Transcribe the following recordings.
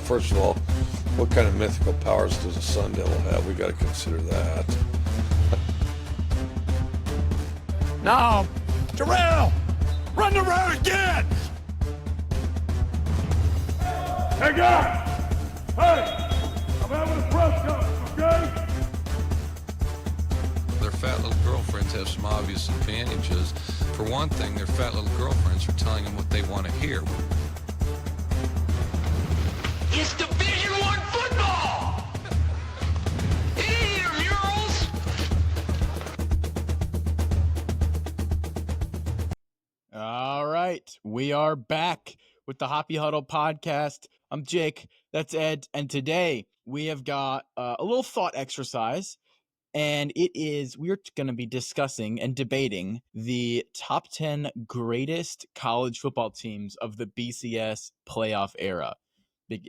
first of all, what kind of mythical powers does a Sun Devil have? We got to consider that. No, Terrell, run the road again. Hey guys, hey, I'm having a press conference, okay? Their fat little girlfriends have some obvious advantages. For one thing, their fat little girlfriends are telling them what they want to hear. It's Division I football! It ain't murals! All right, we are back with the Hoppy Huddle podcast. I'm Jake, that's Ed, and today we have got a little thought exercise, and we're going to be discussing and debating the top 10 greatest college football teams of the BCS playoff era.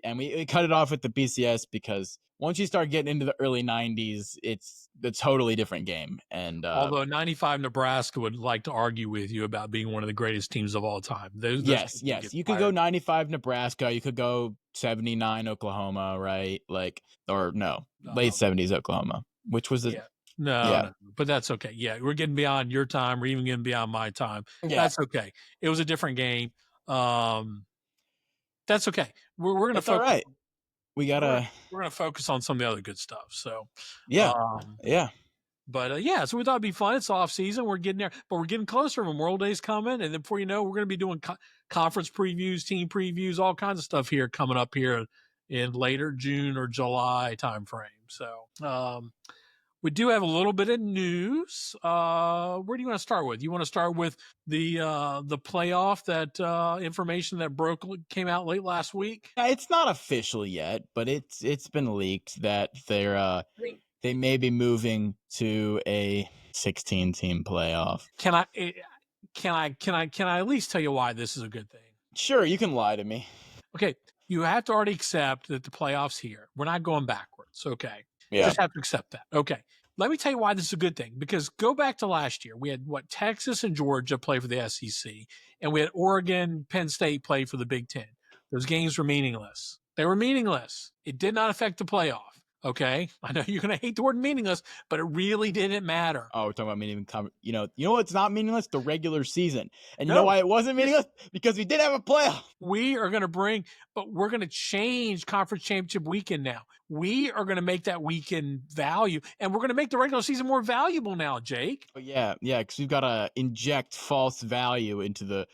And we cut it off with the BCS because once you start getting into the early 90s, it's a totally different game. And although 95 Nebraska would like to argue with you about being one of the greatest teams of all time. Yes. You could go 95 Nebraska. You could go 79 Oklahoma, right? Late 70s Oklahoma, which was No, but that's okay. Yeah, we're getting beyond your time. We're even getting beyond my time. Yeah. That's okay. It was a different game. That's okay. We're going to focus. All right. We're going to focus on some of the other good stuff. So yeah. But so we thought it'd be fun. It's off season. We're getting there, but we're getting closer. Memorial Day's coming, and then before you know, we're going to be doing conference previews, team previews, all kinds of stuff here coming up here in later June or July timeframe. So we do have a little bit of news. Where do you want to start with? You want to start with the playoff, that information that came out late last week? It's not official yet, but it's been leaked that they may be moving to a 16-team playoff. Can I at least tell you why this is a good thing? Sure, you can lie to me. Okay, you have to already accept that the playoffs here. We're not going backwards. Okay. Yeah. You just have to accept that. Okay. Let me tell you why this is a good thing. Because go back to last year. We had Texas and Georgia play for the SEC, and we had Oregon, Penn State play for the Big Ten. Those games were meaningless. They were meaningless. It did not affect the playoff. Okay. I know you're going to hate the word meaningless, but it really didn't matter. Oh, we're talking about meaningless. You know what's not meaningless? The regular season. And you know why it wasn't meaningless? Because we did have a playoff. We are going to change conference championship weekend now. We are going to make that weekend value, and we're going to make the regular season more valuable now, Jake. Oh, yeah, because we've got to inject false value into the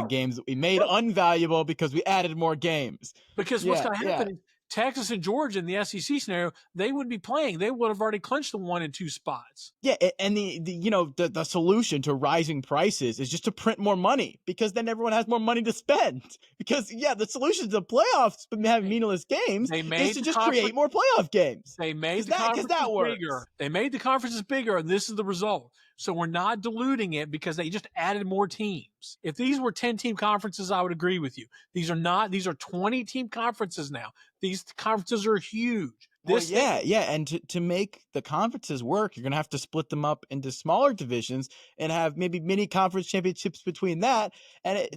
games that we made unvaluable because we added more games. Because what's going to happen is Texas and Georgia in the SEC scenario, they wouldn't be playing. They would have already clinched the 1 and 2 spots. Yeah, and the solution to rising prices is just to print more money, because then everyone has more money to spend. Because the solution to the playoffs but having meaningless games is to just create more playoff games. They made the conferences bigger. They made the conferences bigger, and this is the result. So we're not diluting it because they just added more teams. If these were 10-team conferences, I would agree with you. These are not. These are 20-team conferences now. These conferences are huge. And to make the conferences work, you're going to have to split them up into smaller divisions and have maybe mini conference championships between that. And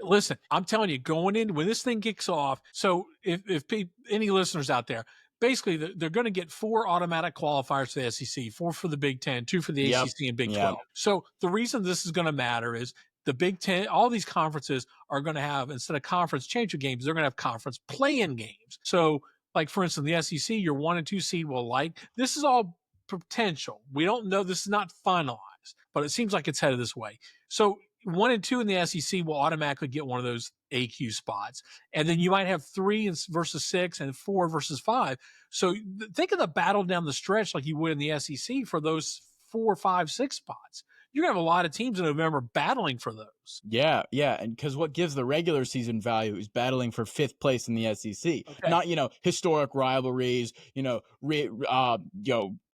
listen, I'm telling you, going in when this thing kicks off. So if any listeners out there, basically, they're going to get 4 automatic qualifiers to the SEC, 4 for the Big Ten, 2 for the ACC and Big 12. So the reason this is going to matter is the Big Ten, all these conferences are going to have, instead of conference championship games, they're going to have conference play-in games. So, like, for instance, the SEC, your 1 and 2 seed this is all potential. We don't know. This is not finalized, but it seems like it's headed this way. So 1 and 2 in the SEC will automatically get one of those AQ spots. And then you might have 3 versus 6 and 4 versus 5. So think of the battle down the stretch like you would in the SEC for those 4, 5, 6 spots. You're going to have a lot of teams in November battling for those. Yeah. And because what gives the regular season value is battling for 5th place in the SEC. Okay. Not, historic rivalries, the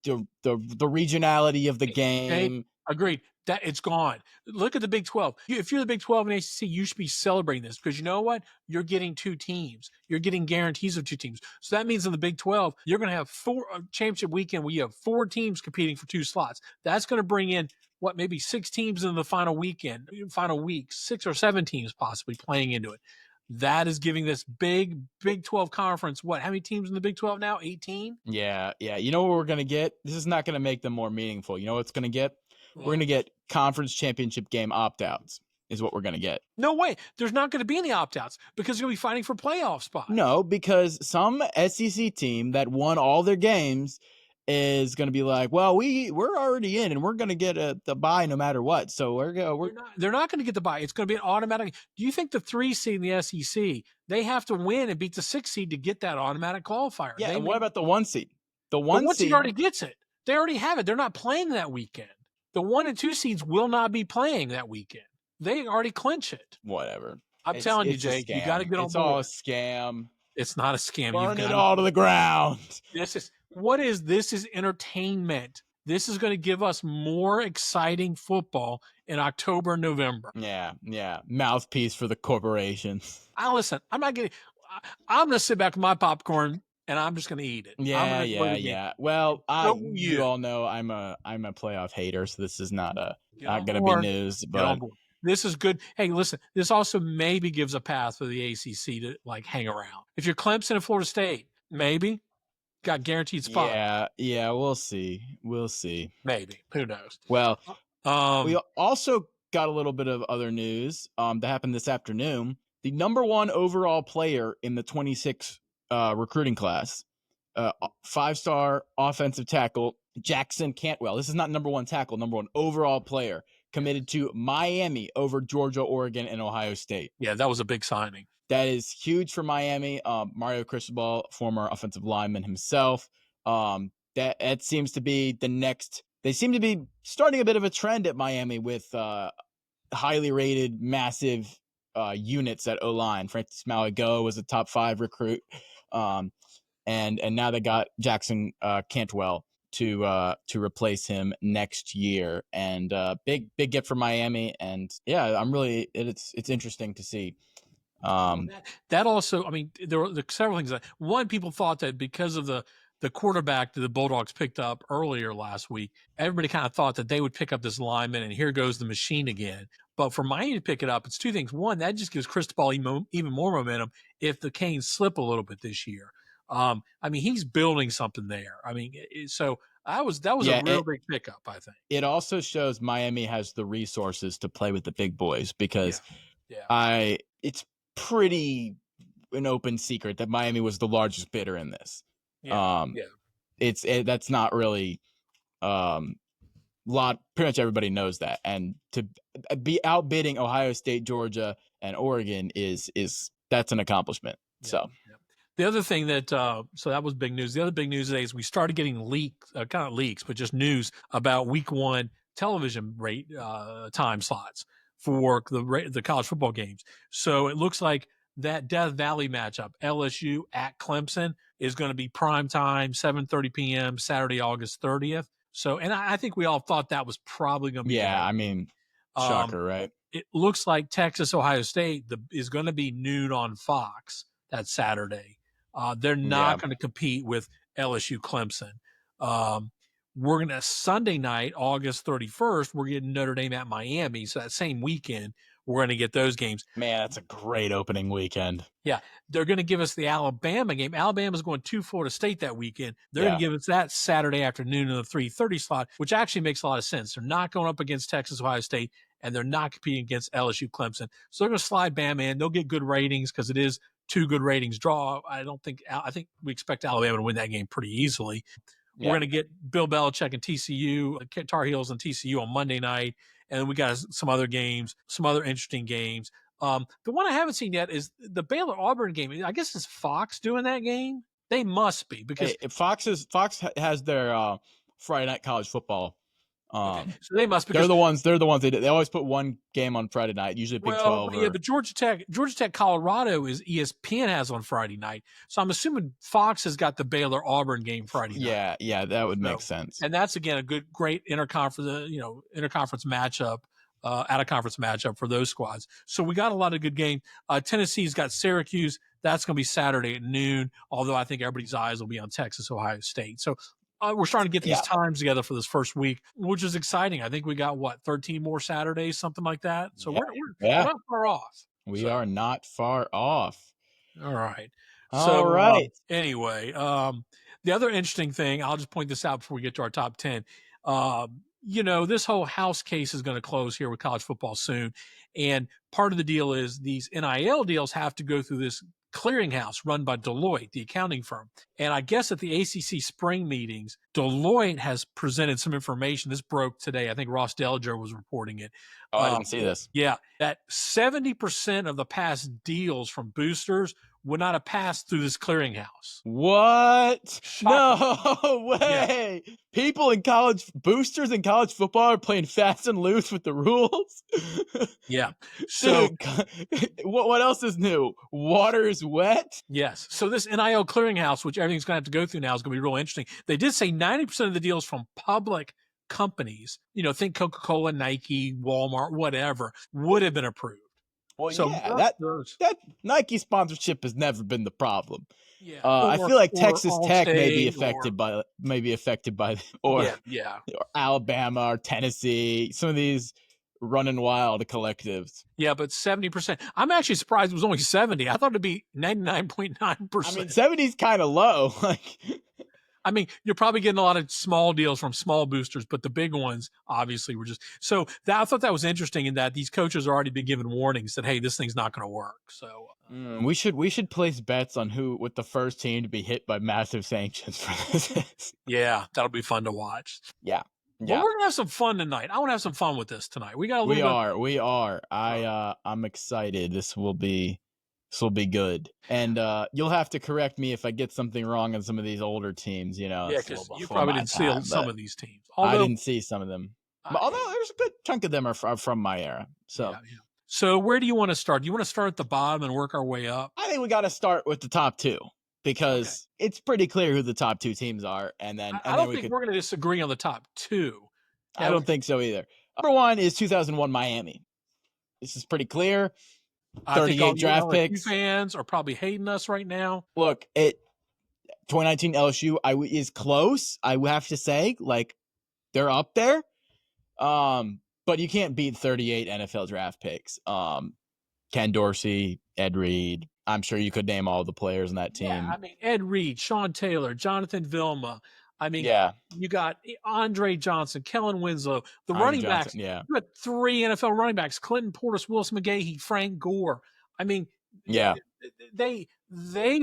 regionality of the game. Okay. Agreed. That it's gone. Look at the Big 12. If you're the Big 12 and ACC, you should be celebrating this because you know what? You're getting 2 teams. You're getting guarantees of 2 teams. So that means in the Big 12, you're going to have 4 championship weekend where you have 4 teams competing for 2 slots. That's going to bring in maybe 6 teams in the final weekend, final week, 6 or 7 teams possibly playing into it. That is giving this big Big 12 conference, what, how many teams in the Big 12 now? 18? Yeah. You know what we're going to get? This is not going to make them more meaningful. You know what it's going to get? We're What? going to get conference championship game opt-outs is what we're going to get. No way. There's not going to be any opt-outs because you're going to be fighting for playoff spots. No, because some SEC team that won all their games is going to be like, well, we're already in and we're going to get the bye no matter what. So They're not going to get the bye. It's going to be an automatic. Do you think the 3 seed in the SEC, they have to win and beat the 6 seed to get that automatic qualifier? Yeah, and what about the 1 seed? The 1 seed seed already gets it. They already have it. They're not playing that weekend. The 1 and 2 seeds will not be playing that weekend. They already clinch it. Whatever. I'm telling you, Jake, you got to get on board. It's all a scam. It's not a scam. Burn it all to the ground. This is entertainment. This is going to give us more exciting football in October, November. Yeah. Mouthpiece for the corporation. Listen, I'm going to sit back with my popcorn and I'm just going to eat it. Yeah. Well, you all know I'm a playoff hater, so this is not going to be news, but this is good. Hey, listen, this also maybe gives a path for the ACC to like hang around. If you're Clemson and Florida State, maybe got guaranteed spot. Yeah, we'll see. Maybe. Who knows? Well, we also got a little bit of other news that happened this afternoon. The number 1 overall player in the 26 recruiting class, 5-star offensive tackle Jackson Cantwell. This is not number 1 tackle, number 1 overall player, committed to Miami over Georgia, Oregon, and Ohio State. Yeah, that was a big signing. That is huge for Miami. Mario Cristobal, former offensive lineman himself. That seems to be the next. They seem to be starting a bit of a trend at Miami with highly rated, massive units at O-line. Francis Malago was a top 5 recruit, and now they got Jackson Cantwell to replace him next year, and big gift for Miami. And yeah, I'm really it's interesting to see. That also, I mean, there were several things. One, people thought that because of the quarterback that the Bulldogs picked up earlier last week, everybody kind of thought that they would pick up this lineman and here goes the machine again. But for Miami to pick it up, it's 2 things. One, that just gives Cristobal even more momentum if the Canes slip a little bit this year. I mean, he's building something there. I mean, so that was a real big pickup, I think. It also shows Miami has the resources to play with the big boys because it's pretty an open secret that Miami was the largest bidder in this. That's not really pretty much everybody knows that, and to be outbidding Ohio State, Georgia, and Oregon that's an accomplishment. The other thing that so that was big news. The other big news today is we started getting leaks, but just news about week 1 television rate time slots for the college football games. So it looks like that Death Valley matchup, LSU at Clemson, is going to be prime time, 7:30 p.m. Saturday, August 30th. So, and I think we all thought that was probably going to be. Yeah, I mean, shocker, right? It looks like Texas, Ohio State is going to be noon on Fox that Saturday. They're not going to compete with LSU Clemson. We're going to Sunday night, August 31st, we're getting Notre Dame at Miami. So that same weekend, we're going to get those games. Man, that's a great opening weekend. Yeah. They're going to give us the Alabama game. Alabama's going to Florida State that weekend. They're going to give us that Saturday afternoon in the 3:30 slot, which actually makes a lot of sense. They're not going up against Texas, Ohio State, and they're not competing against LSU Clemson. So they're going to slide Bama in. They'll get good ratings because it is 2 good ratings draw. I think we expect Alabama to win that game pretty easily. Yeah. We're going to get Bill Belichick and TCU, Tar Heels and TCU on Monday night. And we got some other games, some other interesting games. The one I haven't seen yet is the Baylor-Auburn game. I guess is Fox doing that game? They must be because Fox has their Friday night college football. So they must be. They're the ones. They always put one game on Friday night, usually Big 12. Yeah, but Georgia Tech, Colorado is ESPN has on Friday night. So I'm assuming Fox has got the Baylor Auburn game Friday night. Yeah, that would make sense. And that's again a great interconference matchup, out of conference matchup for those squads. So we got a lot of good games. Tennessee's got Syracuse. That's going to be Saturday at noon. Although I think everybody's eyes will be on Texas, Ohio State. So. We're starting to get these times together for this first week, which is exciting. I think we got 13 more Saturdays, something like that. So we're not far off. We So, are not far off. all right. All So right. anyway, the other interesting thing, I'll just point this out before we get to our top 10. This whole House case is going to close here with college football soon. And part of the deal is these NIL deals have to go through this clearinghouse run by Deloitte, the accounting firm. And I guess at the ACC spring meetings, Deloitte has presented some information. This broke today. I think Ross Dellinger was reporting it. Oh, I didn't see this. Yeah, that 70% of the past deals from boosters would not have passed through this clearinghouse. What? Shocking. No way. People in boosters in college football are playing fast and loose with the rules. Yeah. So, dude, what else is new? Water is wet? yes. So this NIL clearinghouse, which everything's going to have to go through now, is going to be real interesting. They did say 90% of the deals from public companies, think Coca-Cola, Nike, Walmart, whatever, would have been approved. Well, So yeah, that Nike sponsorship has never been the problem. Yeah. I feel like Texas Tech may be Allstate affected by, or Alabama or Tennessee, some of these running wild collectives. Yeah, but 70%. I'm actually surprised it was only 70. I thought it'd be 99.9%. I mean, 70 is kind of low. You're probably getting a lot of small deals from small boosters, but the big ones obviously were just so. I thought that was interesting in that these coaches have already been given warnings that, hey, this thing's not going to work. So we should place bets on who with the first team to be hit by massive sanctions for this. Yeah, that'll be fun to watch. Yeah. Well, we're gonna have some fun tonight. I want to have some fun with this tonight. We got a little. We are. I'm excited. This will be good. And you'll have to correct me if I get something wrong on some of these older teams, Yeah, because you probably didn't see some of these teams. I didn't see some of them. Although there's a good chunk of them are from my era. So, yeah. So where do you want to start? Do you want to start at the bottom and work our way up? I think we got to start with the top two because it's pretty clear who the top two teams are. And then I don't think we're going to disagree on the top two. I don't think so either. Number one is 2001 Miami. This is pretty clear. 38 draft picks. Fans are probably hating us right now. Look, 2019 LSU is close. I would have to say, they're up there. But you can't beat 38 NFL draft picks. Ken Dorsey, Ed Reed. I'm sure you could name all the players on that team. Yeah, Ed Reed, Sean Taylor, Jonathan Vilma. You got Andre Johnson, Kellen Winslow, the running backs. Yeah. You had 3 NFL running backs: Clinton Portis, Willis McGahee, Frank Gore. They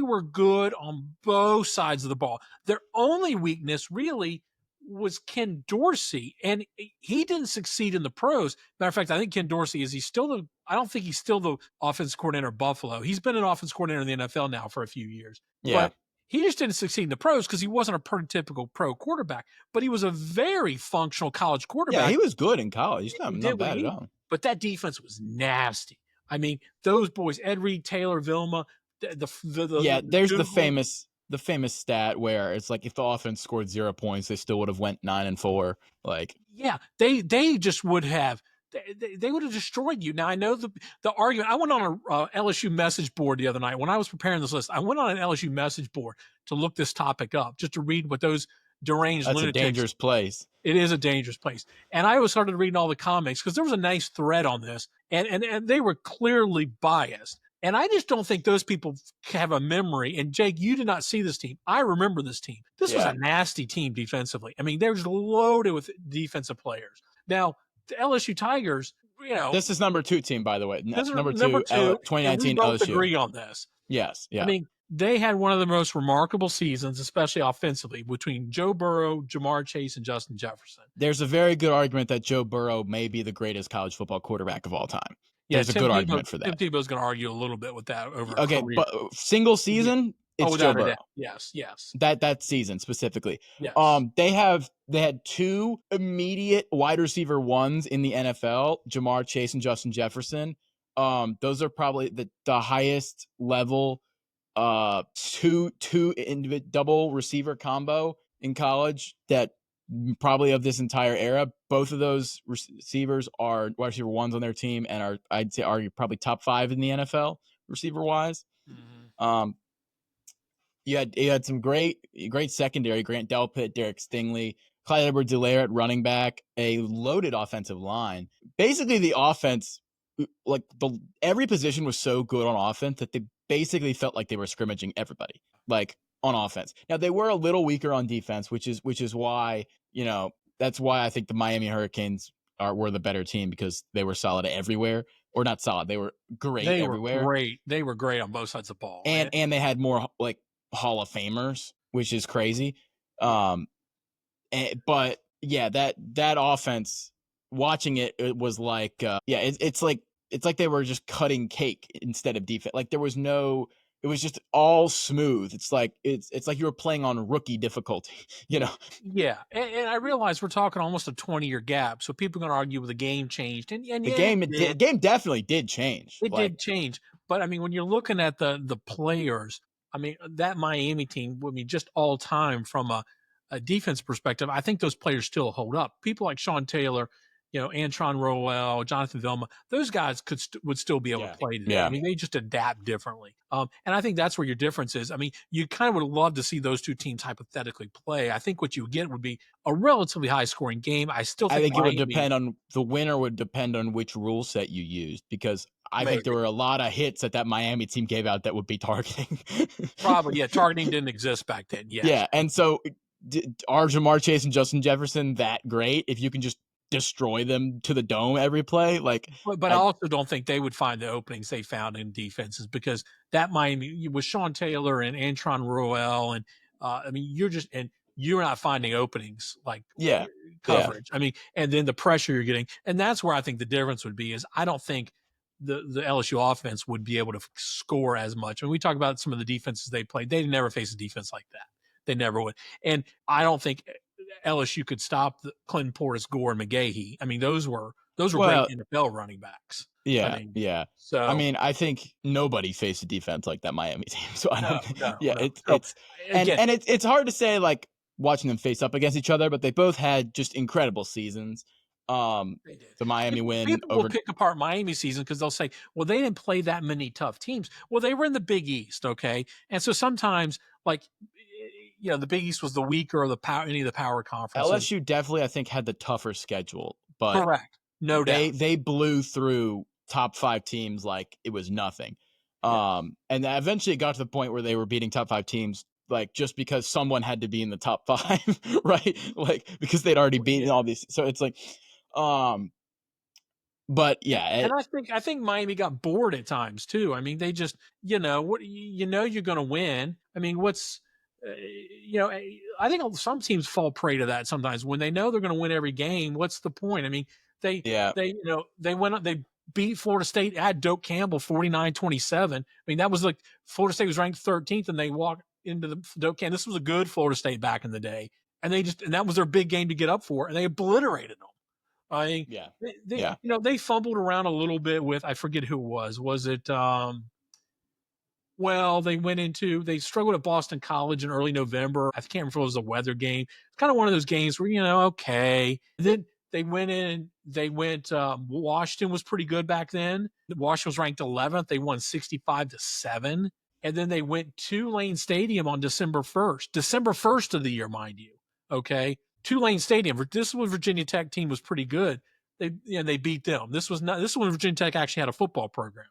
were good on both sides of the ball. Their only weakness really was Ken Dorsey, and he didn't succeed in the pros. Matter of fact, I think Ken Dorsey I don't think he's still the offensive coordinator of Buffalo. He's been an offensive coordinator in the NFL now for a few years. Yeah. But he just didn't succeed in the pros because he wasn't a prototypical pro quarterback, but he was a very functional college quarterback. Yeah, he was good in college. He's not bad at all. But that defense was nasty. Those boys, Ed Reed, Taylor, Vilma, there's the famous stat where it's like if the offense scored 0 points, they still would have went 9-4. They just would have. They would have destroyed you. Now, I know the argument. I went on a LSU message board the other night. When I was preparing this list, I went on an LSU message board to look this topic up, just to read what those deranged lunatics. That's a dangerous place. It is a dangerous place. And I started reading all the comics because there was a nice thread on this, and they were clearly biased. And I just don't think those people have a memory. And Jake, you did not see this team. I remember this team. This was a nasty team defensively. They were just loaded with defensive players. Now, the LSU Tigers, this is number 2 team, by the way. Number two, 2019 we both LSU. agree on this. Yes. Yeah. They had one of the most remarkable seasons, especially offensively, between Joe Burrow, Jamar Chase, and Justin Jefferson. There's a very good argument that Joe Burrow may be the greatest college football quarterback of all time. There's a good argument for that. Tim Tebow's going to argue a little bit with that over. Okay, career. but single season, it's Joe Burrow. Yes. That season specifically. Yes. They had 2 immediate wide receiver ones in the NFL, Jamar Chase and Justin Jefferson. Those are probably the highest level two double receiver combo in college that probably of this entire era. Both of those receivers are wide receiver ones on their team and I'd say are probably top 5 in the NFL receiver wise. Mm-hmm. You had some great secondary: Grant Delpit, Derek Stingley, Clyde Edwards-Helaire at running back, a loaded offensive line. Basically, the offense like every position was so good on offense that they basically felt like they were scrimmaging everybody, like on offense. Now they were a little weaker on defense, which is why, that's why I think the Miami Hurricanes were the better team, because they were solid everywhere, or not solid. They were great everywhere. They were great on both sides of the ball. And they had more like Hall of Famers, which is crazy. But yeah, that offense, watching it was like, it's like they were just cutting cake instead of defense. Like there was no, it was just all smooth. It's like you were playing on rookie difficulty, Yeah, and I realize we're talking almost a 20-year gap, so people are going to argue with the game changed, and the game definitely did change. It did change, but I mean, when you're looking at the players, I mean, that Miami team, I mean, just all time from a defense perspective, I think those players still hold up. People like Sean Taylor, Antron Roel, Jonathan Vilma, those guys would still be able to play today. Yeah. I mean, they just adapt differently. And I think that's where your difference is. I mean, you kind of would love to see those two teams hypothetically play. I think what you would get would be a relatively high scoring game. I think it would depend on the winner, would depend on which rule set you used, because I think there were a lot of hits that Miami team gave out that would be targeting. Probably, yeah. Targeting didn't exist back then. Yes. Yeah, and so are Jamar Chase and Justin Jefferson that great if you can just destroy them to the dome every play? Like, but I also don't think they would find the openings they found in defenses, because that Miami with Sean Taylor and Antron Roel, and I mean, you're not finding openings like coverage. I mean, and then the pressure you're getting, and that's where I think the difference would be. Is I don't think the LSU offense would be able to score as much. When we talk about some of the defenses they played, they never faced a defense like that. They never would. And I don't think LSU could stop Clinton Portis, Gore, and McGahee. I mean, those were great NFL running backs. Yeah, I mean, yeah. So I mean, I think nobody faced a defense like that Miami team. So I don't. It's hard to say, like, watching them face up against each other, but they both had just incredible seasons. The Miami win. People will pick apart Miami season because they'll say, well, they didn't play that many tough teams. Well, they were in the Big East, okay? And so sometimes, like, the Big East was the weaker of any of the power conferences. LSU definitely, I think, had the tougher schedule, but correct, no doubt. They blew through top 5 teams like it was nothing. And eventually it got to the point where they were beating top 5 teams, like, just because someone had to be in the top 5, right? Like, because they'd already beaten all these. So it's like, but yeah, and I think Miami got bored at times too. I mean, they just, you're going to win. I mean, I think some teams fall prey to that sometimes when they know they're going to win every game. What's the point? I mean, they beat Florida State at Doak Campbell 49-27. I mean, that was like Florida State was ranked 13th, and they walked into the Doak Campbell. This was a good Florida State back in the day, and that was their big game to get up for, and they obliterated them. I mean, they fumbled around a little bit with, I forget who it was. Was it? Well, they struggled at Boston College in early November. I can't remember if it was a weather game. It's kind of one of those games where, okay. Then they went Washington was pretty good back then. Washington was ranked 11th. They won 65-7. And then they went Tulane Stadium on December 1st of the year, mind you. Okay. Tulane Stadium. This was Virginia Tech team was pretty good. They beat them. This was when Virginia Tech actually had a football program.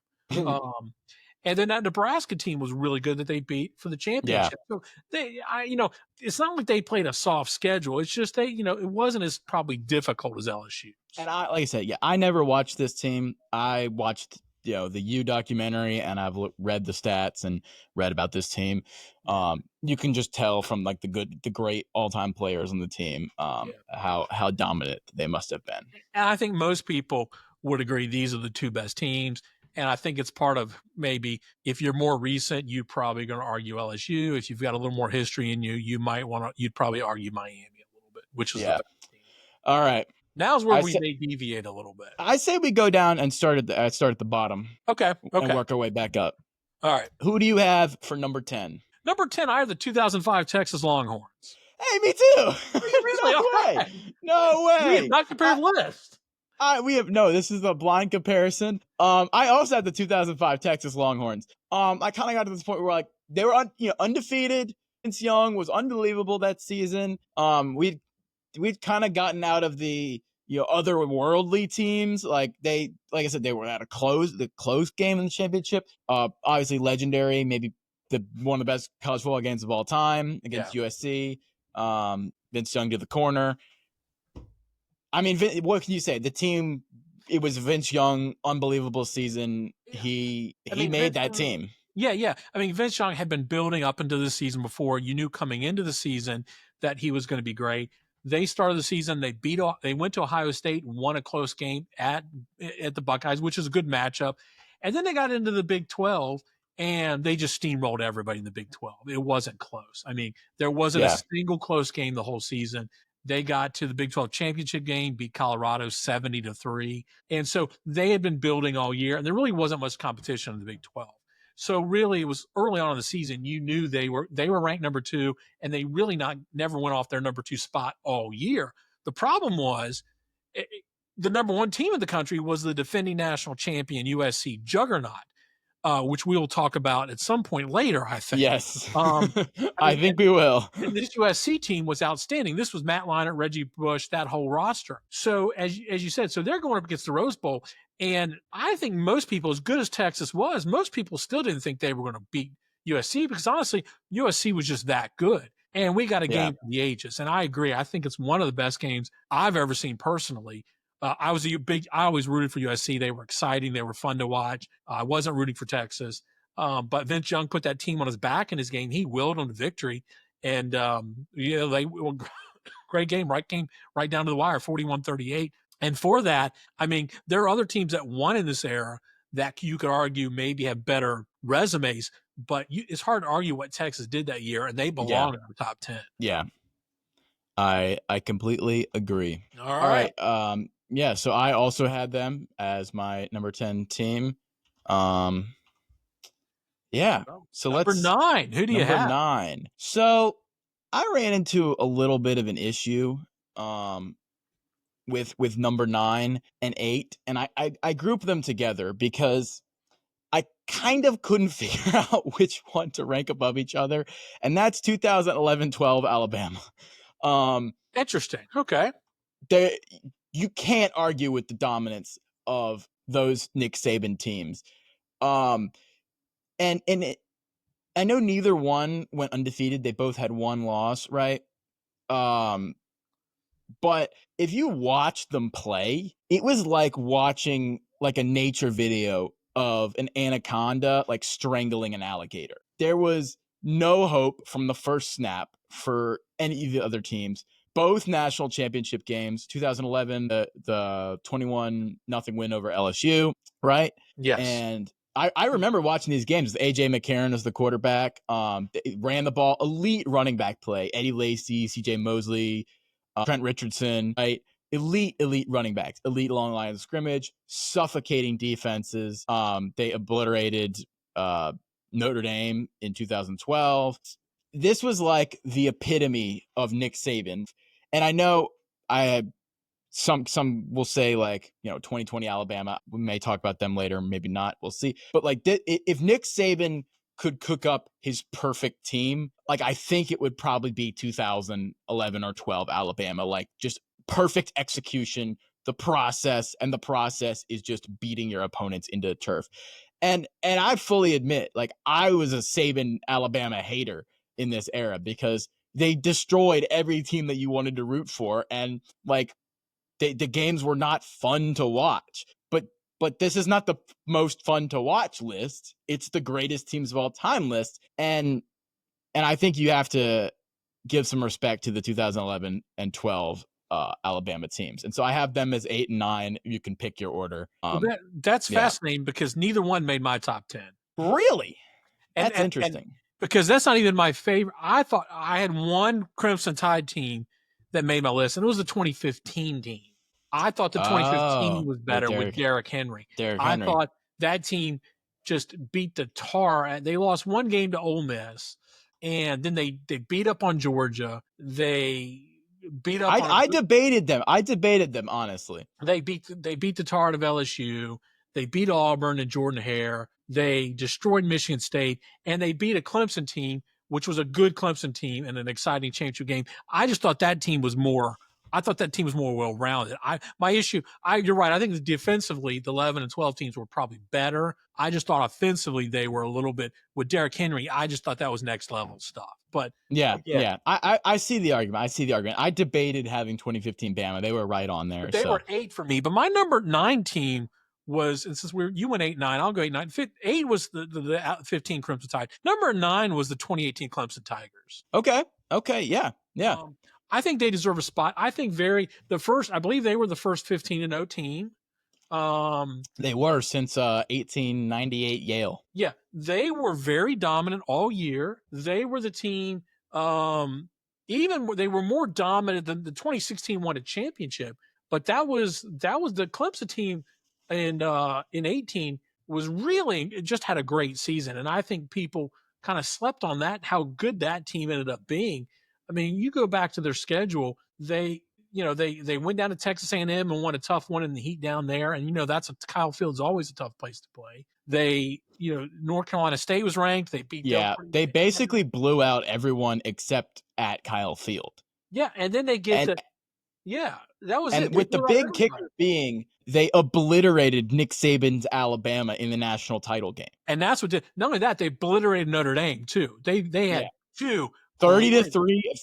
And then that Nebraska team was really good that they beat for the championship. Yeah. So it's not like they played a soft schedule. It's just it wasn't as probably difficult as LSU. And like I said, I never watched this team. I watched the U documentary, and I've read the stats and read about this team. You can just tell from like the great all-time players on the team how dominant they must have been. And I think most people would agree these are the two best teams. And I think it's part of, maybe if you're more recent, you're probably going to argue LSU. If you've got a little more history in you, you'd probably argue Miami a little bit, which is the best team. All right. Now's where we may deviate a little bit. I say we go down and start at the bottom. Okay. And work our way back up. All right. Who do you have for number 10? Number 10, I have the 2005 Texas Longhorns. Hey, me too. Really? No way. No way. We have not compared list. This is a blind comparison. I also had the 2005 Texas Longhorns. I kind of got to this point where, like, they were undefeated. Vince Young was unbelievable that season. We'd kind of gotten out of the otherworldly teams. Like I said, they were at the close game in the championship. Obviously legendary, maybe one of the best college football games of all time against USC. Vince Young to the corner. I mean, what can you say? The team, it was Vince Young, unbelievable season. He made that team. Yeah. I mean, Vince Young had been building up into the season before. You knew coming into the season that he was going to be great. They started the season. They went to Ohio State, won a close game at the Buckeyes, which is a good matchup. And then they got into the Big 12, and they just steamrolled everybody in the Big 12. It wasn't close. I mean, there wasn't a single close game the whole season. They got to the Big 12 championship game, beat Colorado 70-3. And so they had been building all year, and there really wasn't much competition in the Big 12. So really, it was early on in the season. You knew they were ranked number 2, and they really never went off their number 2 spot all year. The problem was the number 1 team in the country was the defending national champion USC juggernaut, which we will talk about at some point later, I think. Yes, I think we will. And this USC team was outstanding. This was Matt Leinart, Reggie Bush, that whole roster. So as you said, so they're going up against the Rose Bowl. And I think most people, as good as Texas was, most people still didn't think they were going to beat USC because honestly, USC was just that good. And we got a game for the ages. And I agree. I think it's one of the best games I've ever seen personally. I always rooted for USC. They were exciting. They were fun to watch. I wasn't rooting for Texas. But Vince Young put that team on his back in his game. He willed them to victory. And, great game, right down to the wire, 41-38. And for that, I mean, there are other teams that won in this era that you could argue maybe have better resumes, but it's hard to argue what Texas did that year, and they belong in the top 10. Yeah, I completely agree. All right. So I also had them as my number 10 team. So number 9. Who do you have? Number 9. So I ran into a little bit of an issue with number 9 and 8, and I grouped them together because I kind of couldn't figure out which one to rank above each other, and that's 2011-12 Alabama. Interesting. Okay. You can't argue with the dominance of those Nick Saban teams. I know neither one went undefeated. They both had one loss, right? But if you watch them play, it was like watching like a nature video of an anaconda like strangling an alligator. There was no hope from the first snap for any of the other teams. Both national championship games, 2011, the 21-0 win over LSU, right? Yes. And I remember watching these games with A.J. McCarron as the quarterback. They ran the ball, elite running back play. Eddie Lacy, C.J. Mosley, Trent Richardson, right? Elite running backs, elite long line of scrimmage, suffocating defenses. They obliterated Notre Dame in 2012. This was like the epitome of Nick Saban. And I know I had some will say like, 2020 Alabama. We may talk about them later, maybe not. We'll see. But like if Nick Saban could cook up his perfect team, like I think it would probably be 2011 or 12 Alabama, like just perfect execution, the process is just beating your opponents into the turf. And I fully admit, like I was a Saban Alabama hater in this era because they destroyed every team that you wanted to root for. And like the games were not fun to watch, but this is not the most fun to watch list. It's the greatest teams of all time list. And I think you have to give some respect to the 2011 and 12 Alabama teams. And so I have them as 8 and 9. You can pick your order. That's fascinating because neither one made my top 10. Really? That's interesting. And because that's not even my favorite. I thought I had one Crimson Tide team that made my list, and it was the 2015 team. I thought the 2015 was better with Derrick Henry. I thought that team just beat the tar. They lost one game to Ole Miss, and then they beat up on Georgia. They beat up. I debated them honestly. They beat the tar out of LSU. They beat Auburn and Jordan Hare. They destroyed Michigan State, and they beat a Clemson team, which was a good Clemson team and an exciting championship game. I just thought that team was more I thought that team was more well-rounded. You're right. I think defensively, the 11 and 12 teams were probably better. I just thought offensively they were a little bit with Derrick Henry. I just thought that was next level stuff. But Yeah, again, yeah. I see the argument. I debated having 2015 Bama. They were right on there. but they were 8 for me. But my number 9 team was, and since you went 8-9, I'll go 8-9. 8 was the 15 Crimson Tide. Number 9 was the 2018 Clemson Tigers. Okay. Yeah. I think they deserve a spot. I think I believe they were the first 15-0 team. They were since 1898 Yale. Yeah, they were very dominant all year. They were the team. Even they were more dominant than the 2016 won a championship. But that was the Clemson team in 18 was really, it just had a great season, and I think people kind of slept on that, how good that team ended up being. I mean, you go back to their schedule, they went down to Texas A&M and won a tough one in the heat down there, and Kyle Field's always a tough place to play. North Carolina State was ranked. They beat. Yeah, they basically blew out everyone except at Kyle Field. Yeah, and then they get that was it. And with the big kicker being they obliterated Nick Saban's Alabama in the national title game. And that's what not only that, they obliterated Notre Dame too. They had 30-3,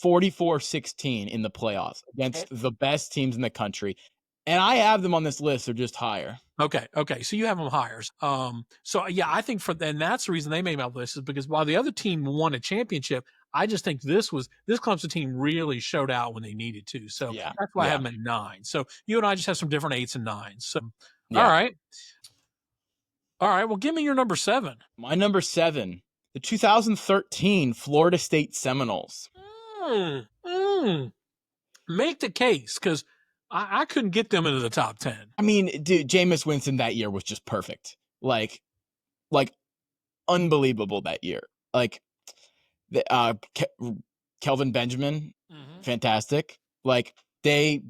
44-16 in the playoffs against the best teams in the country. And I have them on this list. They're just higher. Okay. So you have them higher. I think and that's the reason they made my list, is because while the other team won a championship, I just think this Clemson team really showed out when they needed to. So that's why I have them at 9. So you and I just have some different 8s and 9s. So, all right. Well, give me your number 7. My number 7, the 2013 Florida State Seminoles. Make the case, because I couldn't get them into the top 10. I mean, dude, Jameis Winston that year was just perfect. Like unbelievable that year. Like, Kelvin Benjamin, fantastic. Like, they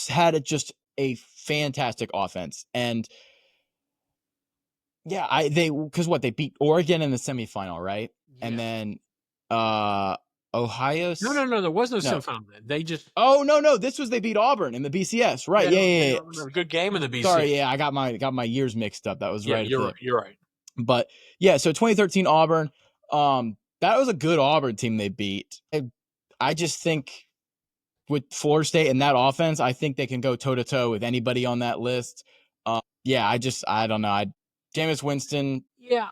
had just a fantastic offense. And yeah, they beat Oregon in the semifinal, right? Yeah. And then Ohio. No, there was no semifinal. They just. Oh no, they beat Auburn in the BCS, right? Yeah. Good game in the BCS. Sorry, I got my years mixed up. That was right. You're right. But yeah, so 2013 Auburn, that was a good Auburn team they beat. I just think with Florida State and that offense, I think they can go toe to toe with anybody on that list. I don't know. Jameis Winston. Yeah.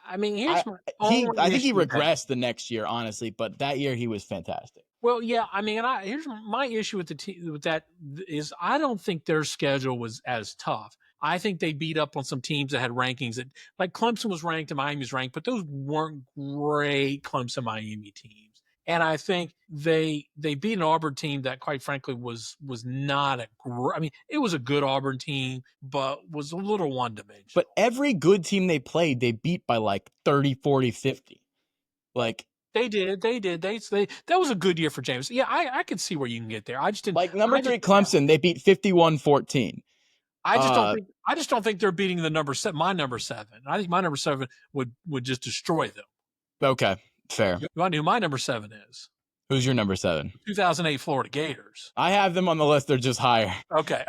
I mean, I think he regressed the next year, honestly, but that year he was fantastic. Well, yeah, I mean, here's my issue with with that is I don't think their schedule was as tough. I think they beat up on some teams that had rankings that, like Clemson was ranked and Miami was ranked, but those weren't great Clemson Miami teams. And I think they beat an Auburn team that, quite frankly, was not it was a good Auburn team, but was a little one-dimensional. But every good team they played, they beat by like 30, 40, 50. Like, They did. That was a good year for James. Yeah, I could see where you can get there. I just didn't like number 3 Clemson. They beat 51-14. I just don't think they're beating the number 7. My number 7. I think my number 7 would just destroy them. Okay, fair. You want to know who my number 7 is? Who's your number 7? 2008 Florida Gators. I have them on the list. They're just higher. Okay.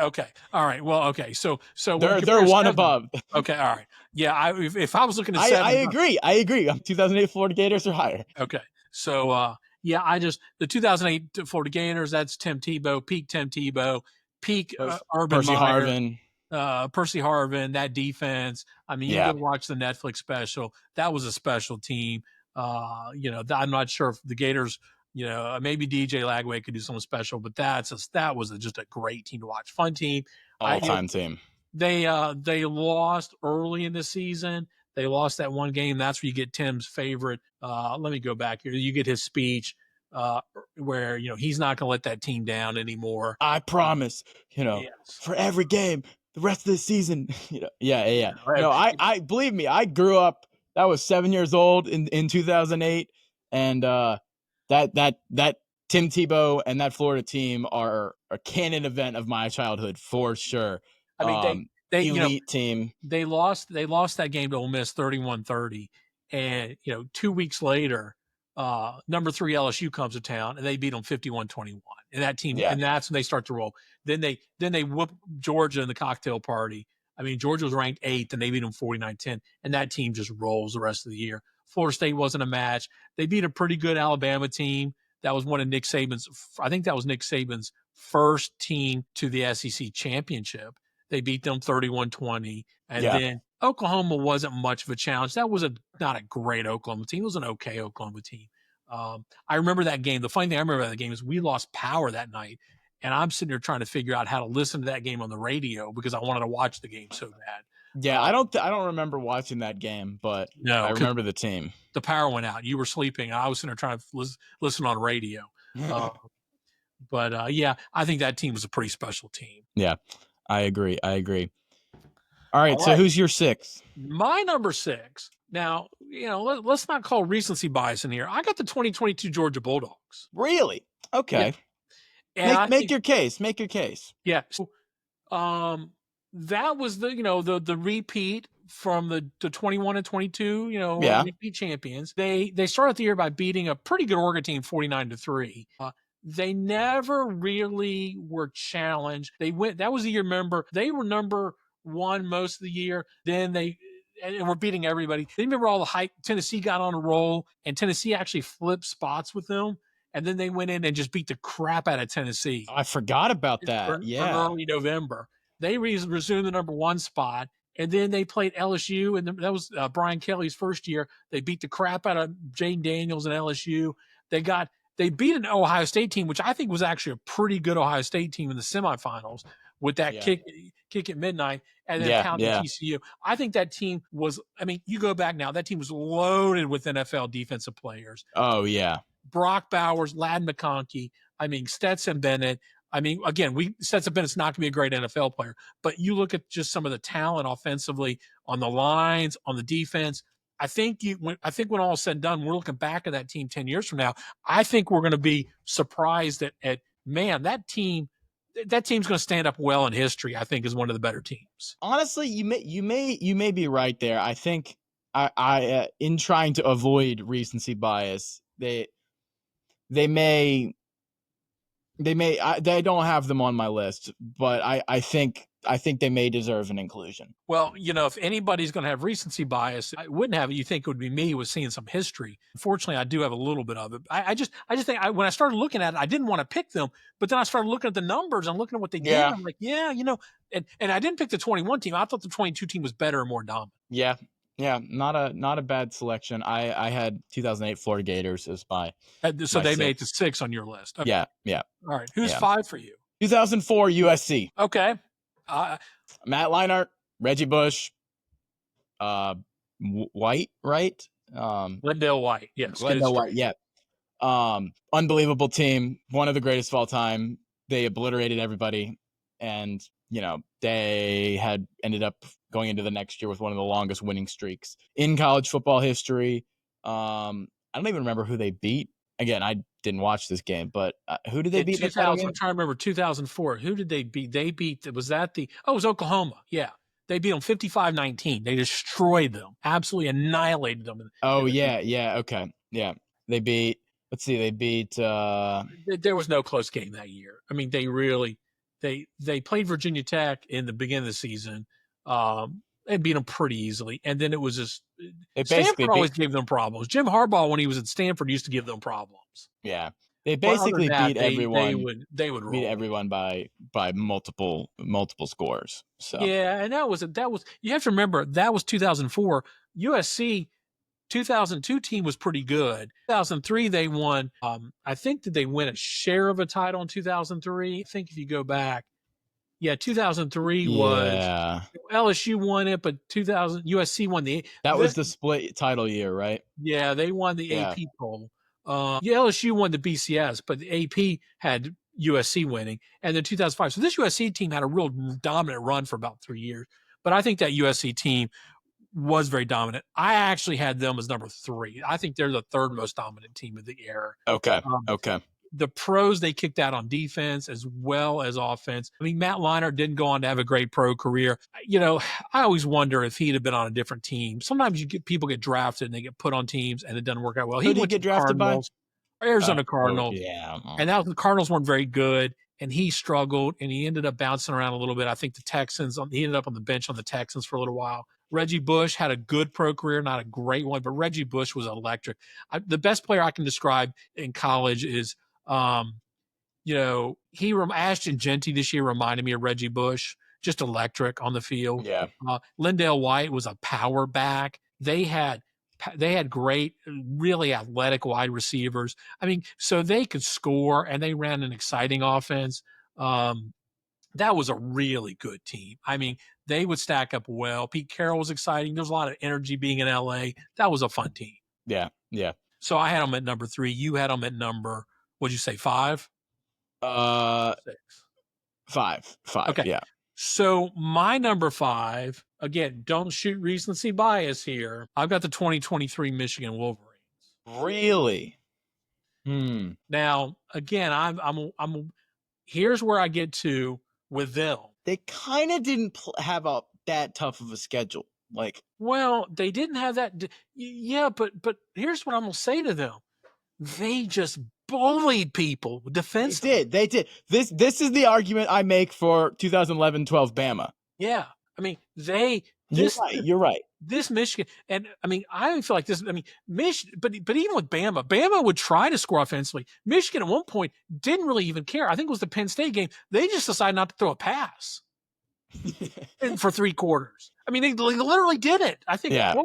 All right. Well, okay. So they're one above. Okay. All right. Yeah. If I was looking at 7, I agree. 2008 Florida Gators are higher. Okay. So the 2008 Florida Gators. That's Tim Tebow, peak Tim Tebow, peak Urban Percy Meyer, Harvin. Percy Harvin. That defense. I mean, you could watch the Netflix special. That was a special team. I'm not sure if the Gators. Maybe DJ Lagway could do something special, but that was just a great team to watch. Fun team. All-time team. They lost early in the season. They lost that one game. That's where you get Tim's favorite. Let me go back here. You get his speech where, he's not going to let that team down anymore. I promise, for every game, the rest of the season, Yeah. Right. No, I believe me, I grew up, I was 7 years old in 2008. And, that Tim Tebow and that Florida team are a canon event of my childhood for sure. I mean, they elite team. They lost that game to Ole Miss 31-30, and 2 weeks later, number 3 LSU comes to town and they beat them 51-21. And that team, Yeah. and that's when they start to roll. Then they whoop Georgia in the cocktail party. I mean, Georgia was ranked 8th and they beat them 49-10. And that team just rolls the rest of the year. Florida State wasn't a match. They beat a pretty good Alabama team. That was one of Nick Saban's, I think that was Nick Saban's first team to the SEC championship. They beat them 31-20. And then Oklahoma wasn't much of a challenge. That was not a great Oklahoma team. It was an okay Oklahoma team. I remember that game. The funny thing I remember about that game is we lost power that night. And I'm sitting there trying to figure out how to listen to that game on the radio because I wanted to watch the game so bad. Yeah, I don't remember watching that game, but No, I remember the team. The power went out. You were sleeping. I was sitting there trying to listen on radio. But yeah, I think that team was a pretty special team. Yeah, I agree. All right, so who's your 6? My number 6. Now, let's not call recency bias in here. I got the 2022 Georgia Bulldogs. Really? Okay. Yeah. Make your case. Make your case. Yeah. So, that was the repeat from the 21 and 22, repeat champions. They started the year by beating a pretty good Oregon team 49-3. They never really were challenged. That was the year, remember, they were number 1 most of the year. Then and we're beating everybody. They remember all the hype. Tennessee got on a roll, and Tennessee actually flipped spots with them. And then they went in and just beat the crap out of Tennessee. I forgot about that. For early November. They resumed the number 1 spot. And then they played LSU, and that was Brian Kelly's first year. They beat the crap out of Jane Daniels and LSU. They beat an Ohio State team, which I think was actually a pretty good Ohio State team in the semifinals with that kick at midnight, and then pounded TCU. I think that team was, you go back now, that team was loaded with NFL defensive players. Oh, yeah. Brock Bowers, Ladd McConkey, Stetson Bennett. Stetson Bennett's not going to be a great NFL player, but you look at just some of the talent offensively on the lines, on the defense. I think when all is said and done, we're looking back at that team 10 years from now. I think we're going to be surprised at that team's going to stand up well in history. I think is one of the better teams. Honestly, you may be right there. I think I in trying to avoid recency bias, they don't have them on my list, but I think they may deserve an inclusion. Well, if anybody's going to have recency bias, I wouldn't have it. You think it would be me with seeing some history. Unfortunately, I do have a little bit of it. I just think when I started looking at it, I didn't want to pick them, but then I started looking at the numbers and looking at what they did. I'm like, and I didn't pick the 21 team. I thought the 22 team was better and more dominant. Yeah. Yeah, not a bad selection. I had 2008 Florida Gators as my so my they 6. made the 6 on your list. Okay. Yeah. All right. Who's 5 for you? 2004 USC. Okay. Matt Leinart, Reggie Bush, White, right? Glendale White. Yes. Glendale White. Yeah. Unbelievable team. One of the greatest of all time. They obliterated everybody, and they had ended up going into the next year with one of the longest winning streaks in college football history. I don't even remember who they beat. Again, I didn't watch this game, but who did they beat? I'm trying to remember 2004. Who did they beat? It was Oklahoma. Yeah. They beat them 55-19. They destroyed them, absolutely annihilated them. Yeah. Okay. Yeah. They beat, there was no close game that year. They really, they played Virginia Tech in the beginning of the season. They beat them pretty easily. And then it was just Stanford always gave them problems. Jim Harbaugh, when he was at Stanford, used to give them problems. Yeah. They basically beat everyone. They would beat everyone by multiple scores. So yeah, and that was you have to remember that was 2004. USC 2002 team was pretty good. 2003 they won. I think did they win a share of a title in 2003? I think if you go back, 2003 was LSU won it, but USC won the. That was the split title year, right? Yeah, they won the AP poll. LSU won the BCS, but the AP had USC winning, and then 2005. So this USC team had a real dominant run for about 3 years. But I think that USC team was very dominant. I actually had them as number 3. I think they're the 3rd most dominant team of the era. Okay. the pros they kicked out on defense as well as offense. I mean, Matt Leinart didn't go on to have a great pro career. You know, I always wonder if he'd have been on a different team. Sometimes people get drafted and they get put on teams and it doesn't work out well. Who did he get drafted by? Arizona Cardinals. Yeah. And the Cardinals weren't very good, and he struggled, and he ended up bouncing around a little bit. I think the Texans, he ended up on the bench on the Texans for a little while. Reggie Bush had a good pro career, not a great one, but Reggie Bush was electric. The best player I can describe in college is, Ashton Genty this year reminded me of Reggie Bush, just electric on the field. Yeah. Lindale White was a power back. They had great, really athletic wide receivers. I mean, so they could score and they ran an exciting offense. That was a really good team. I mean, they would stack up well. Pete Carroll was exciting. There's a lot of energy being in LA. That was a fun team. Yeah. Yeah. So I had them at number 3. You had them at number, what'd you say, 5? 5. Okay. Yeah. So my number 5, again, don't shoot recency bias here. I've got the 2023 Michigan Wolverines. Really? Now, again, I'm here's where I get to with them. They kind of didn't have that tough of a schedule. Well, they didn't have that. Yeah, but here's what I'm gonna say to them: they just bullied people defensively. They did. This is the argument I make for 2011-12 Bama. Yeah, I mean You're right. This Michigan, and I mean, I don't feel like this. I mean, but even with Bama would try to score offensively. Michigan at one point didn't really even care. I think it was the Penn State game. They just decided not to throw a pass for 3 quarters. I mean, they literally did it. I think. Yeah.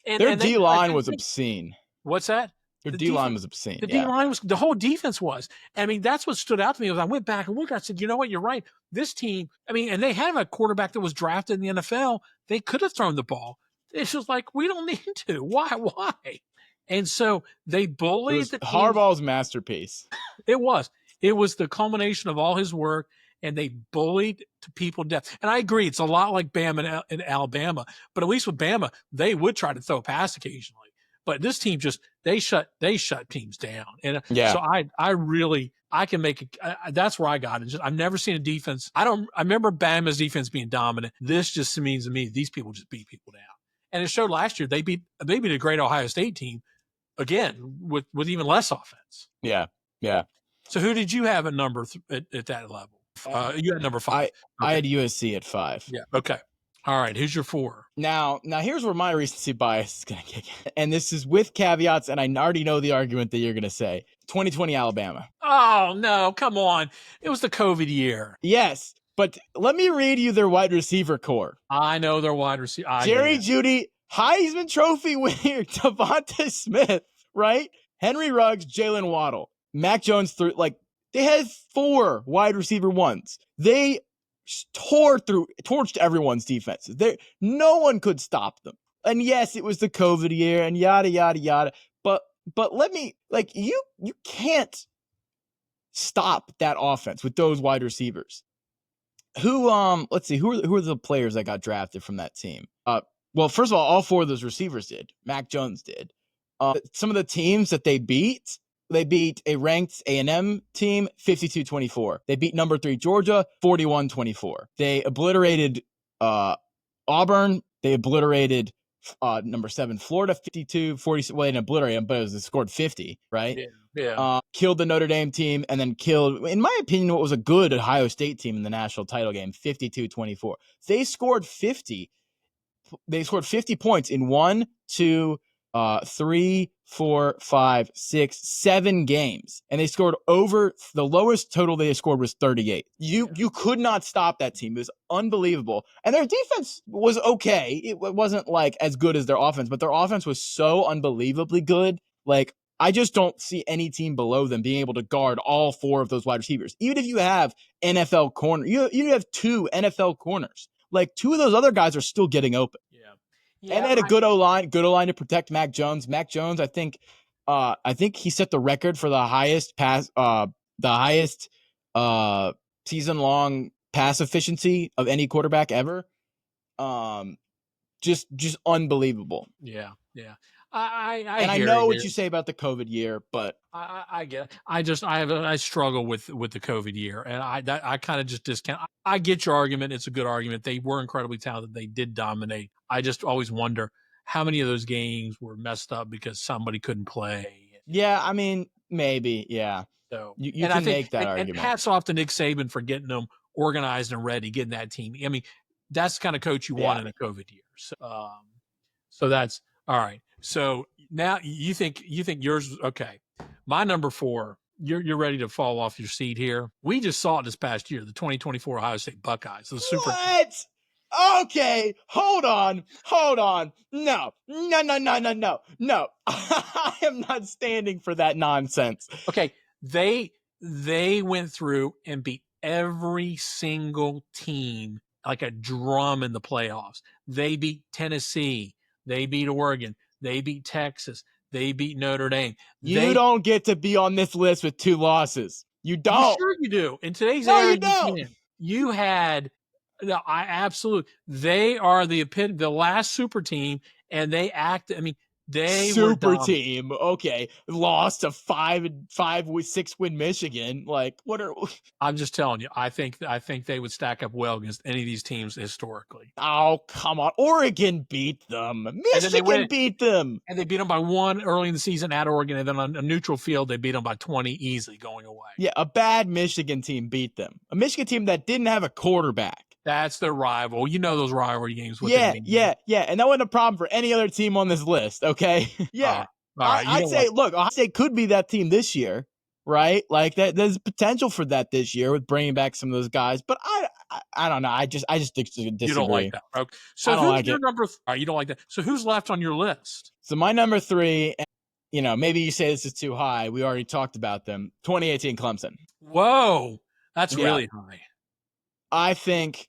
Their D line was obscene. What's that? Their D line was obscene. The D line was, the whole defense was. I mean, that's what stood out to me. Was I went back and looked. I said, you know what? You're right. This team. I mean, and they had a quarterback that was drafted in the NFL. They could have thrown the ball. It's just like, we don't need to. Why? And so they bullied the team. Harbaugh's masterpiece. It was the culmination of all his work, and they bullied to people to death. And I agree, it's a lot like Bama and Alabama, but at least with Bama, they would try to throw a pass occasionally. But this team they shut teams down. And so I can make it. That's where I got it. I've never seen a defense. I remember Bama's defense being dominant. This just means to me, these people just beat people down. And it showed last year. They beat a great Ohio State team again with even less offense. Yeah. Yeah. So who did you have at number at that level? You had number 5. I had USC at 5. Yeah. Okay. All right. Who's your 4? Now here's where my recency bias is going to kick in. And this is with caveats, and I already know the argument that you're going to say. 2020 Alabama. Oh, no. Come on. It was the COVID year. Yes. But let me read you their wide receiver core. I know their wide receiver. Jerry Jeudy, Heisman Trophy winner, Devonta Smith, right? Henry Ruggs, Jalen Waddle, Mac Jones they had 4 wide receiver ones. They torched everyone's defense. No one could stop them. And yes, it was the COVID year and yada yada yada. But let me you can't stop that offense with those wide receivers. Let's see, who are the players that got drafted from that team? Well, first of all 4 of those receivers did. Mac Jones did. Some of the teams that they beat a ranked A&M team 52-24. They beat number 3 Georgia 41-24. They obliterated Auburn. They obliterated number 7 Florida 52-40. Well, they didn't obliterate them, but they scored 50, right? Yeah. Killed the Notre Dame team, and then killed, in my opinion, what was a good Ohio State team in the national title game, 52-24. They scored 50. They scored 50 points in 1, 2, 3, 4, 5, 6, 7 games, and they scored over. The lowest total they scored was 38. You could not stop that team. It was unbelievable, and their defense was okay. It wasn't as good as their offense, but their offense was so unbelievably good. I just don't see any team below them being able to guard all 4 of those wide receivers. Even if you have NFL corner, you have 2 NFL corners. 2 of those other guys are still getting open. Yeah, and they had a good O-line to protect Mac Jones. Mac Jones, I think he set the record for the highest season-long pass efficiency of any quarterback ever. Just unbelievable. Yeah. I hear know you. what you say about the COVID year, but I get it. I struggle with the COVID year, and I kind of just discount. I get your argument. It's a good argument. They were incredibly talented. They did dominate. I just always wonder how many of those games were messed up because somebody couldn't play. yeah, I mean, maybe, yeah. So, You and I can think, make that and argument. hats off to Nick Saban for getting them organized and ready, getting that team. I mean, that's the kind of coach you want Yeah. in a COVID year. So that's all right. So now you think yours okay. My number 4, you're ready to fall off your seat here. We just saw it this past year, the 2024 Ohio State Buckeyes. The super What? Okay, hold on. No. I am not standing for that nonsense. Okay, they went through and beat every single team like a drum in the playoffs. They beat Tennessee, they beat Oregon, they beat Texas, they beat Notre Dame. You don't get to be on this list with 2 losses. You don't. Sure you do. In today's No, era, you don't. You had no, I absolutely. They are the last super team, and they act. I mean, they were Super dominant. team. Okay, lost to 5-6 win Michigan. Like, what are? I'm just telling you. I think they would stack up well against any of these teams historically. Oh, come on. Oregon beat them. then they Michigan beat them. And they beat them by 1 early in the season at Oregon, and then on a neutral field, they beat them by 20 easily going away. Yeah, a bad Michigan team beat them. A Michigan team that didn't have a quarterback. That's their rival. You know those rivalry games. Yeah. And that wasn't a problem for any other team on this list, okay? Yeah. All right. I'd say, look, Ohio State could be that team this year, right? Like, that, there's potential for that this year with bringing back some of those guys. But I don't know. I just disagree. You don't like that. Okay. So I don't like your it. number? You don't like that. So who's left on your list? So my number 3, maybe you say this is too high. We already talked about them. 2018 Clemson. Whoa, that's really high. I think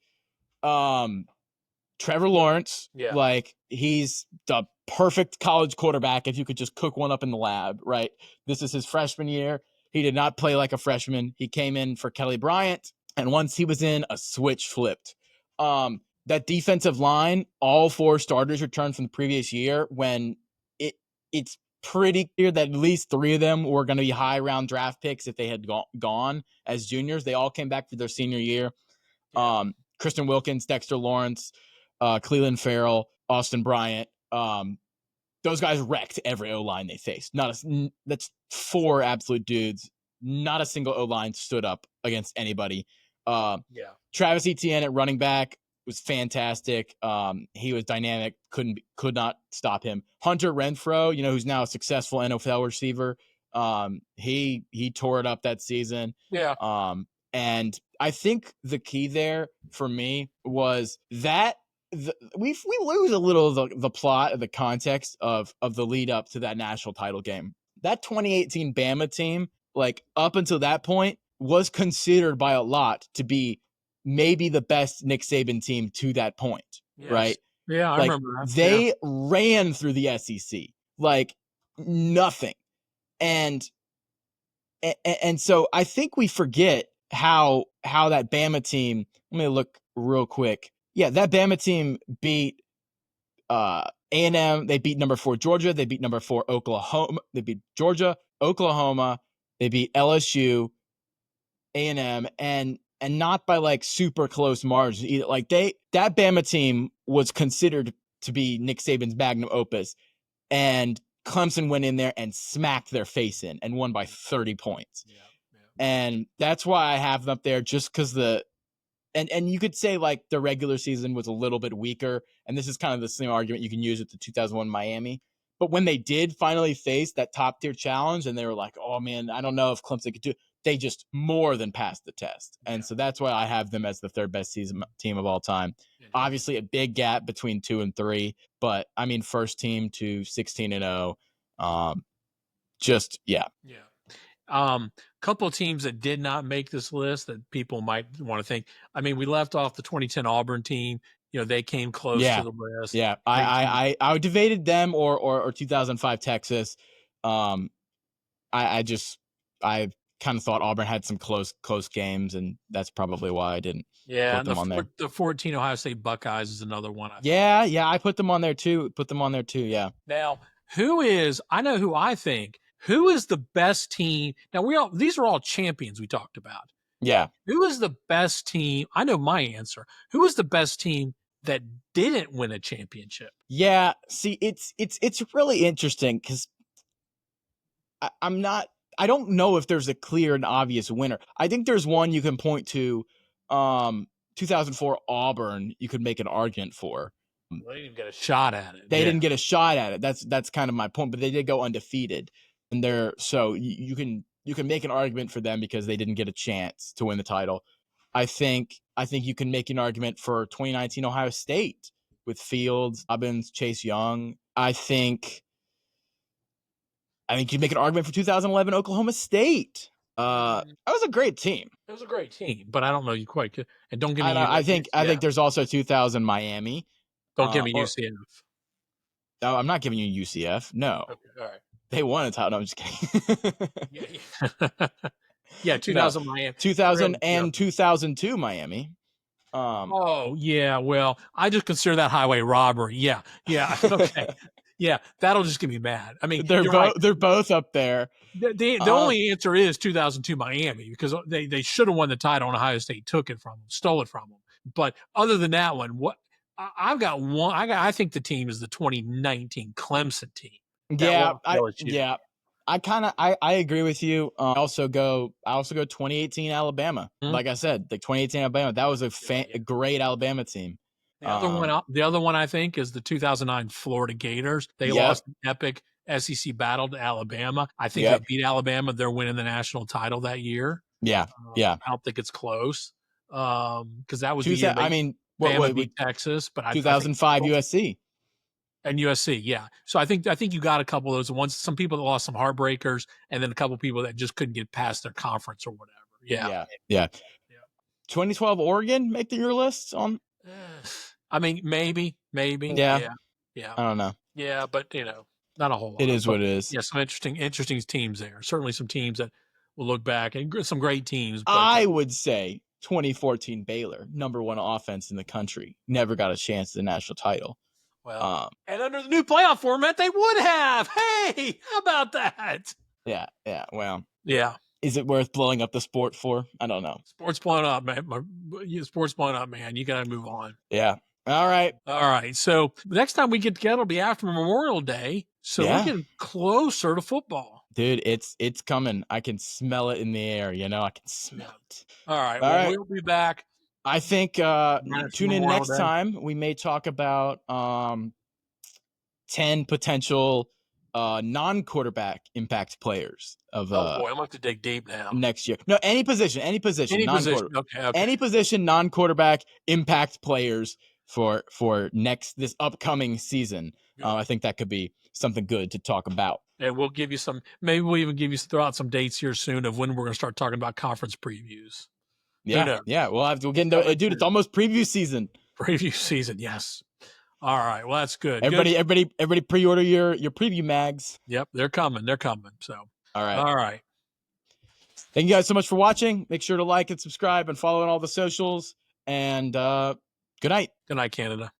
Trevor Lawrence, Yeah. like, he's the perfect college quarterback if you could just cook one up in the lab, right? This is his freshman year. He did not play like a freshman. He came in for Kelly Bryant, and once he was in, a switch flipped. That defensive line, all 4 starters returned from the previous year, when it's pretty clear that at least 3 of them were going to be high round draft picks if they had gone as juniors. They all came back for their senior year. Yeah. Christian Wilkins, Dexter Lawrence, Cleveland Farrell, Austin Bryant. Those guys wrecked every O-line they faced. That's 4 absolute dudes. Not a single O-line stood up against anybody. Travis Etienne at running back was fantastic. He was dynamic. Could not stop him. Hunter Renfrow, who's now a successful NFL receiver. He tore it up that season. Yeah. And I think the key there for me was that we lose a little of the plot of the context of the lead up to that national title game. That 2018 Bama team, like, up until that point, was considered by a lot to be maybe the best Nick Saban team to that point, right? Yeah, I remember that. They ran through the SEC like nothing. And so I think we forget how that Bama team, let me look real quick. Yeah, that Bama team beat A&M. They beat number 4 Georgia. They beat number 4 Oklahoma. They beat Georgia, Oklahoma. They beat LSU, A&M, and not by like super close margins either. Like, that Bama team was considered to be Nick Saban's magnum opus, and Clemson went in there and smacked their face in and won by 30 points. Yeah. And that's why I have them up there, just because and you could say like the regular season was a little bit weaker, and this is kind of the same argument you can use with the 2001 Miami. But when they did finally face that top tier challenge, and they were like, oh man, I don't know if Clemson could do it, they just more than passed the test. And so that's why I have them as the 3rd best season team of all time. Obviously a big gap between 2 and 3, but I mean, first team to 16-0. Couple of teams that did not make this list that people might want to think. I mean, we left off the 2010 Auburn team. They came close to the list. Yeah, I debated them or 2005 Texas. I kind of thought Auburn had some close games, and that's probably why I didn't put them on there. The 14 Ohio State Buckeyes is another one. I put them on there too. Yeah. Now, I know who I think. Who is the best team? Now these are all champions we talked about. Yeah. Who is the best team? I know my answer. Who is the best team that didn't win a championship? Yeah. See, it's really interesting because I don't know if there's a clear and obvious winner. I think there's one you can point to. 2004 Auburn, you could make an argument for. They didn't even get a shot at it. They didn't get a shot at it. That's kind of my point. But they did go undefeated, and you can make an argument for them because they didn't get a chance to win the title. I think you can make an argument for 2019 Ohio State with Fields, Dobbins, Chase Young. I think you make an argument for 2011 Oklahoma State. That was a great team. It was a great team, but I don't know you quite could. And don't give me. I think there's also 2000 Miami. Don't give me UCF. No, I'm not giving you UCF. No. Okay, all right. They won a title. No, I'm just kidding. Yeah, 2000 Miami. 2000 and 2002 Miami. Oh, yeah. Well, I just consider that highway robbery. Yeah. Okay. Yeah, that'll just get me mad. I mean, they're both up there. The only answer is 2002 Miami because they should have won the title and Ohio State took it from them, stole it from them. But other than that one, I've got one. I think the team is the 2019 Clemson team. Yeah. I agree with you. I also go 2018 Alabama. Mm-hmm. Like I said, the 2018 Alabama, that was a great Alabama team. The other one I think is the 2009 Florida Gators. They lost an epic SEC battle to Alabama. I think they beat Alabama. They're winning the national title that year. Yeah. I don't think it's close because that was the year Bama beat Texas. But 2005 USC. And USC, yeah. So I think you got a couple of those ones. Some people that lost some heartbreakers, and then a couple of people that just couldn't get past their conference or whatever. Yeah. 2012 Oregon make your list on. I mean, maybe. Yeah. I don't know. Yeah, but not a whole lot. It is what it is. Yeah, some interesting teams there. Certainly some teams that will look back and some great teams. But, I would say 2014 Baylor, number one offense in the country, never got a chance at the national title. Well, and under the new playoff format, they would have. Hey, how about that? Yeah. Well, yeah. Is it worth blowing up the sport for? I don't know. Sports blowing up, man. Sports blowing up, man. You got to move on. Yeah. All right. So next time we get together, it'll be after Memorial Day. So we're getting closer to football. Dude, it's coming. I can smell it in the air. I can smell it. All right. We'll be back. I think tune in next time. We may talk about 10 potential non-quarterback impact players of I'm going to have to dig deep now. Next year. No, any position. Any position. Okay. Any position, non-quarterback impact players for this upcoming season. I think that could be something good to talk about. And we'll give you maybe we'll even throw out some dates here soon of when we're going to start talking about conference previews. Yeah. We'll get into dude. It's almost preview season. Preview season, yes. All right. Well, that's good. Everybody pre-order your preview mags. Yep, they're coming. So all right. Thank you guys so much for watching. Make sure to like and subscribe and follow on all the socials. And good night. Good night, Canada.